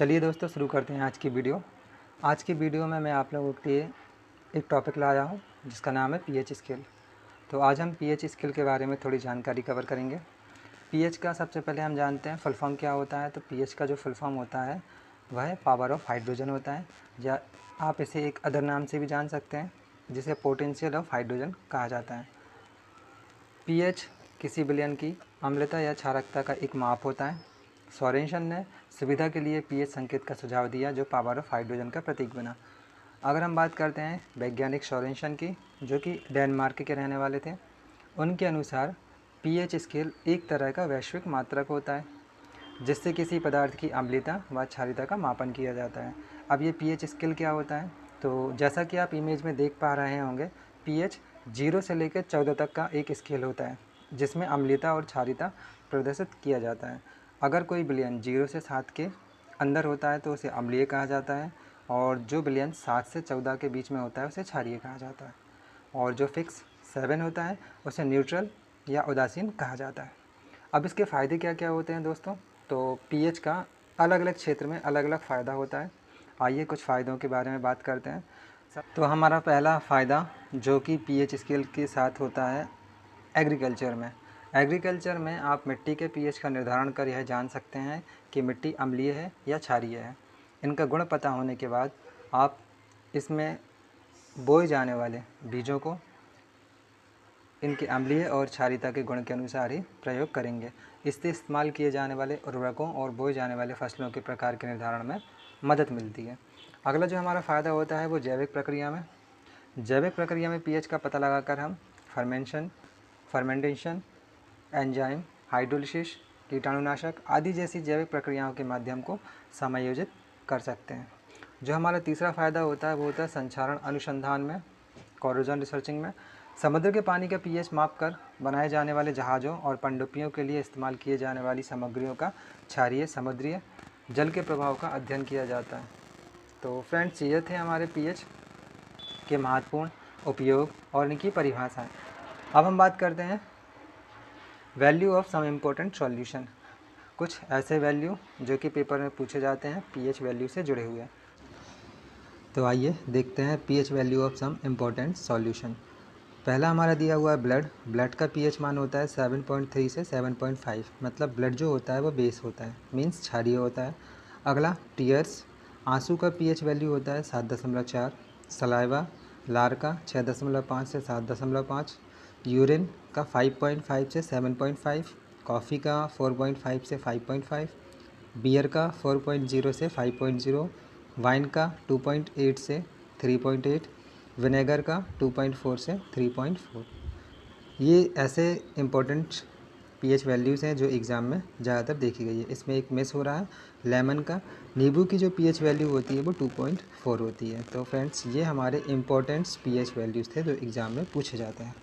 चलिए दोस्तों, शुरू करते हैं आज की वीडियो। आज की वीडियो में मैं आप लोगों के लिए एक टॉपिक लाया हूँ जिसका नाम है पीएच स्केल। तो आज हम पीएच स्केल के बारे में थोड़ी जानकारी कवर करेंगे। पीएच का सबसे पहले हम जानते हैं फुल फॉर्म क्या होता है। तो पीएच का जो फुल फॉर्म होता है वह पावर ऑफ हाइड्रोजन होता है, या आप इसे एक अदर नाम से भी जान सकते हैं जिसे पोटेंशियल ऑफ हाइड्रोजन कहा जाता है। पीएच किसी विलयन की अम्लता या क्षारकता का एक माप होता है। सोरेनसन ने सुविधा के लिए पीएच संकेत का सुझाव दिया जो पावर ऑफ हाइड्रोजन का प्रतीक बना। अगर हम बात करते हैं वैज्ञानिक सोरेनसन की, जो कि डेनमार्क के रहने वाले थे, उनके अनुसार पीएच स्केल एक तरह का वैश्विक मात्रक होता है जिससे किसी पदार्थ की अम्लता व क्षारीयता का मापन किया जाता है। अब ये पीएच स्केल क्या होता है, तो जैसा कि आप इमेज में देख पा रहे होंगे, पीएच 0 से लेकर 14 तक का एक स्केल होता है जिसमें अम्लता और क्षारीयता प्रदर्शित किया जाता है। अगर कोई विलयन 0 से 7 के अंदर होता है तो उसे अम्लीय कहा जाता है, और जो विलयन 7 से 14 के बीच में होता है उसे क्षारीय कहा जाता है, और जो फिक्स 7 होता है उसे न्यूट्रल या उदासीन कहा जाता है। अब इसके फ़ायदे क्या क्या होते हैं दोस्तों, तो पीएच का अलग अलग क्षेत्र में अलग अलग फ़ायदा होता है। आइए कुछ फ़ायदों के बारे में बात करते हैं। तो हमारा पहला फ़ायदा जो कि पीएच स्केल के साथ होता है एग्रीकल्चर में आप मिट्टी के पीएच का निर्धारण कर यह जान सकते हैं कि मिट्टी अम्लीय है या क्षारीय है। इनका गुण पता होने के बाद आप इसमें बोए जाने वाले बीजों को इनके अम्लीय और क्षारीयता के गुण के अनुसार ही प्रयोग करेंगे। इससे इस्तेमाल किए जाने वाले उर्वरकों और बोए जाने वाले फसलों के प्रकार के निर्धारण में मदद मिलती है। अगला जो हमारा फ़ायदा होता है वो जैविक प्रक्रिया में पीएच का पता लगाकर हम फर्मेंटेशन, एंजाइम, हाइड्रोलिसिस, कीटाणुनाशक आदि जैसी जैविक प्रक्रियाओं के माध्यम को समायोजित कर सकते हैं। जो हमारा तीसरा फ़ायदा होता है वो होता है संचारण अनुसंधान में, कोरोजन रिसर्चिंग में। समुद्र के पानी का पीएच मापकर बनाए जाने वाले जहाज़ों और पनडुब्बियों के लिए इस्तेमाल किए जाने वाली सामग्रियों का क्षारीय समुद्रीय जल के प्रभाव का अध्ययन किया जाता है। तो फ्रेंड्स, ये थे हमारे पीएच के महत्वपूर्ण उपयोग और इनकी परिभाषाएं। अब हम बात करते हैं value of some important solution, कुछ ऐसे वैल्यू जो कि पेपर में पूछे जाते हैं पीएच वैल्यू से जुड़े हुए। तो आइए देखते हैं pH value of some important solution. पहला हमारा दिया हुआ है ब्लड का पीएच मान होता है 7.3 से 7.5, मतलब ब्लड जो होता है वो बेस होता है, मीन्स क्षारीय होता है। अगला टीयर्स, आंसू का पीएच वैल्यू होता है 7.4, सलाइवा लार का 6.5 से 7.5, यूरिन का 5.5 से 7.5, कॉफ़ी का 4.5 से 5.5, बियर का 4.0 से 5.0, वाइन का 2.8 से 3.8, विनेगर का 2.4 से 3.4। ये ऐसे इम्पोर्टेंट पीएच वैल्यूज़ हैं जो एग्ज़ाम में ज़्यादातर देखी गई है। इसमें एक मिस हो रहा है लेमन का, नींबू की जो पीएच वैल्यू होती है वो 2.4 होती है। तो फ्रेंड्स, ये हमारे इम्पोर्टेंट्स पीएच वैल्यूज़ थे जो एग्ज़ाम में पूछे जाते हैं।